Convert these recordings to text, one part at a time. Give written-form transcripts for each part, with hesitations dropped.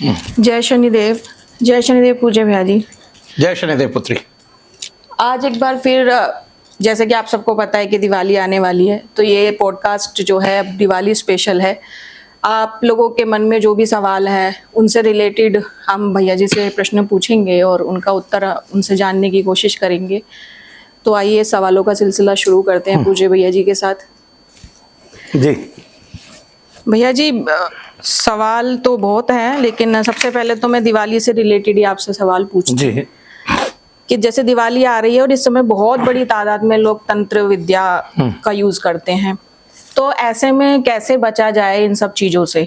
जय शनिदेव। जय शनिदेव पूज्य भैया जी। जय शनिदेव पुत्री। आज एक बार फिर जैसे कि आप सबको पता है कि दिवाली आने वाली है, तो ये पॉडकास्ट जो है अब दिवाली स्पेशल है। आप लोगों के मन में जो भी सवाल है उनसे रिलेटेड हम भैया जी से प्रश्न पूछेंगे और उनका उत्तर उनसे जानने की कोशिश करेंगे। तो आइए सवालों का सिलसिला शुरू करते हैं पूज्य भैया जी के साथ। जी भैया जी, सवाल तो बहुत हैं, लेकिन सबसे पहले तो मैं दिवाली से रिलेटेड ही आपसे सवाल पूछती हूँ जी कि जैसे दिवाली आ रही है और इस समय बहुत बड़ी तादाद में लोग तंत्र विद्या का यूज करते हैं, तो ऐसे में कैसे बचा जाए इन सब चीजों से?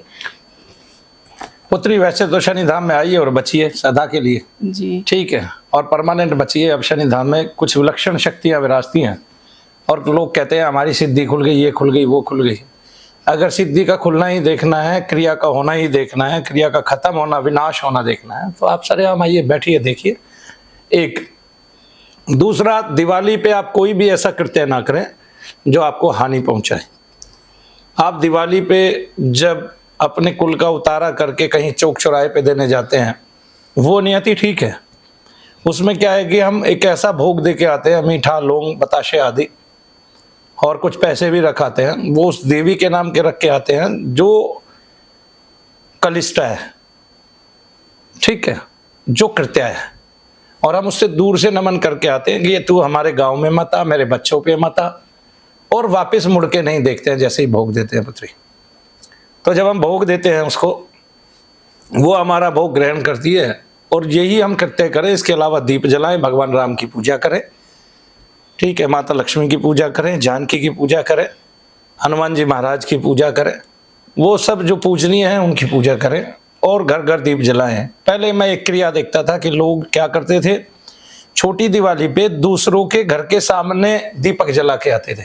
पुत्री, वैसे तो शनि धाम में आइए और बचिए सदा के लिए। जी ठीक है, और परमानेंट बचिए। अब शनि धाम में कुछ विलक्षण शक्तियां विराजती हैं और लोग कहते हैं हमारी सिद्धि खुल गई, ये खुल गई, वो खुल गई। अगर सिद्धि का खुलना ही देखना है, क्रिया का होना ही देखना है, क्रिया का खत्म होना, विनाश होना देखना है, तो आप सरेआम आइए, बैठिए, देखिए। एक दूसरा, दिवाली पे आप कोई भी ऐसा कृत्य ना करें जो आपको हानि पहुंचाए। आप दिवाली पे जब अपने कुल का उतारा करके कहीं चौक चौराहे पे देने जाते हैं, वो नियति ठीक है। उसमें क्या है कि हम एक ऐसा भोग दे के आते हैं, मीठा, लौंग, बताशे आदि, और कुछ पैसे भी रखाते हैं। वो उस देवी के नाम के रख के आते हैं जो कलिष्ठा है, ठीक है, जो कृत्य है, और हम उससे दूर से नमन करके आते हैं कि ये तू हमारे गांव में मत आ, मेरे बच्चों पे मत आ, और वापस मुड़ के नहीं देखते हैं जैसे ही भोग देते हैं पुत्री। तो जब हम भोग देते हैं उसको, वो हमारा भोग ग्रहण करती है, और यही हम कृत्य करें। इसके अलावा दीप जलाएं, भगवान राम की पूजा करें, ठीक है, माता लक्ष्मी की पूजा करें, जानकी की पूजा करें, हनुमान जी महाराज की पूजा करें, वो सब जो पूजनीय हैं उनकी पूजा करें, और घर घर दीप जलाएं। पहले मैं एक क्रिया देखता था कि लोग क्या करते थे, छोटी दिवाली पे दूसरों के घर के सामने दीपक जला के आते थे।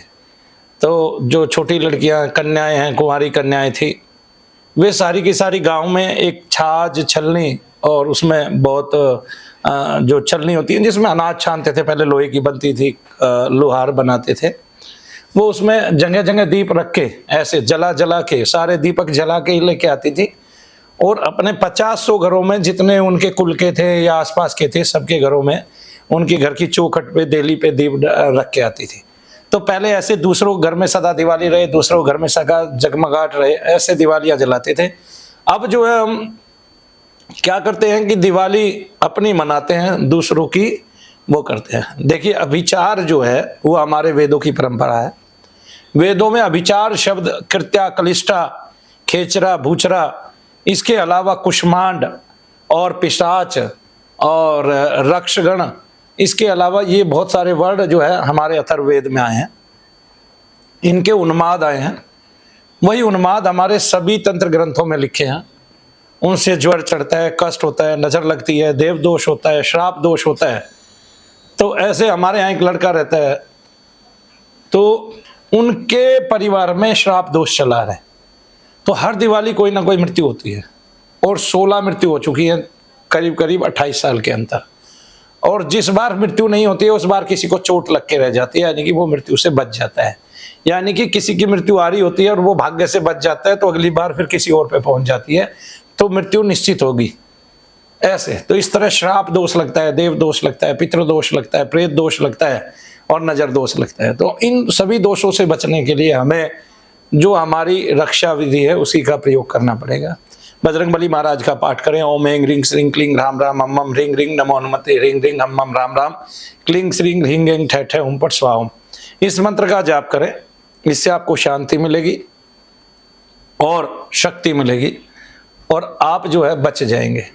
तो जो छोटी लड़कियां, कन्याएं हैं, कुंवारी कन्याएं थी, वे सारी की सारी गांव में एक छाछ, छलनी, और उसमें बहुत जो छलनी होती है जिसमें अनाज छानते थे, पहले लोहे की बनती थी, लोहार बनाते थे, वो उसमें जगह जगह दीप रख के ऐसे जला जला के, सारे दीपक जला के ही लेके आती थी, और अपने 50-100 घरों में जितने उनके कुल के थे या आसपास के थे, सबके घरों में उनकी घर की चौखट पे, देली पे दीप रख के आती थी। तो पहले ऐसे दूसरों घर में सदा दिवाली रहे, दूसरों घर में सदा जगमगाट रहे, ऐसे दिवालियां जलाते थे। अब जो है हम क्या करते हैं कि दिवाली अपनी मनाते हैं, दूसरों की वो करते हैं। देखिए, अभिचार जो है वो हमारे वेदों की परंपरा है। वेदों में अभिचार शब्द कृत्या, कलिष्ठा, खेचरा, भूचरा, इसके अलावा कुष्मांड और पिशाच और रक्षगण, इसके अलावा ये बहुत सारे वर्ड जो है हमारे अथर्ववेद में आए हैं। इनके उन्माद आए हैं, वही उन्माद हमारे सभी तंत्र ग्रंथों में लिखे हैं। उनसे ज्वर चढ़ता है, कष्ट होता है, नजर लगती है, देव दोष होता है, श्राप दोष होता है। तो ऐसे हमारे यहाँ एक लड़का रहता है, तो उनके परिवार में श्राप दोष चला रहा है, तो हर दिवाली कोई ना कोई मृत्यु होती है, और 16 मृत्यु हो चुकी है करीब करीब 28 साल के अंतर। और जिस बार मृत्यु नहीं होती है उस बार किसी को चोट लग के रह जाती है, यानी कि वो मृत्यु से बच जाता है। यानी कि किसी की मृत्यु आ रही होती है और वो भाग्य से बच जाता है, तो अगली बार फिर किसी और पे पहुंच जाती है, तो मृत्यु निश्चित होगी। ऐसे तो इस तरह श्राप दोष लगता है, देव दोष लगता है, पितृ दोष लगता है, प्रेत दोष लगता है, और नजर दोष लगता है। तो इन सभी दोषों से बचने के लिए हमें जो हमारी रक्षा विधि है उसी का प्रयोग करना पड़ेगा। बजरंगबली महाराज का पाठ करें, ओम ऐं ह्रीं श्रीं क्लीं राम राम हम हम ह्रीं ह्रीं नमो हनुमते ह्रीं ह्रीं हम हम राम राम क्लीं श्रीं ह्रीं ऐं ठे ठे ओम पट स्वाहा। इस मंत्र का जाप करें, इससे आपको शांति मिलेगी और शक्ति मिलेगी, और आप जो है बच जाएंगे।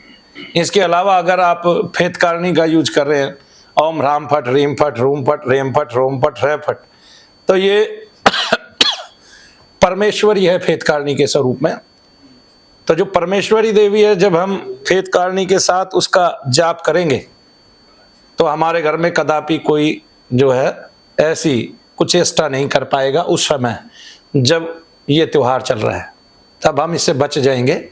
इसके अलावा अगर आप फेतकारणी का यूज कर रहे हैं, ओम राम फट रीम फट रूम फट रेम फट रोम फट रे फट, तो ये परमेश्वरी है फेतकारणी के स्वरूप में। तो जो परमेश्वरी देवी है, जब हम फेतकारणी के साथ उसका जाप करेंगे तो हमारे घर में कदापि कोई जो है ऐसी कुचेष्टा नहीं कर पाएगा। उस समय जब ये त्योहार चल रहा है तब हम इससे बच जाएंगे,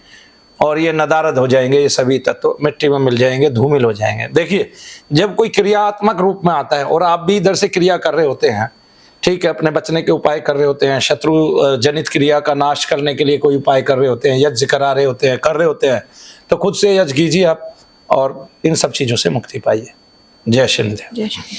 और ये नदारद हो जाएंगे, ये सभी तत्व मिट्टी में मिल जाएंगे, धूमिल हो जाएंगे। देखिए, जब कोई क्रियात्मक रूप में आता है और आप भी इधर से क्रिया कर रहे होते हैं, ठीक है, अपने बचने के उपाय कर रहे होते हैं, शत्रु जनित क्रिया का नाश करने के लिए कोई उपाय कर रहे होते हैं, यज्ञ करा रहे होते हैं, कर रहे होते हैं, तो खुद से यज कीजिए आप और इन सब चीज़ों से मुक्ति पाइए। जय श्री देव। जय श्री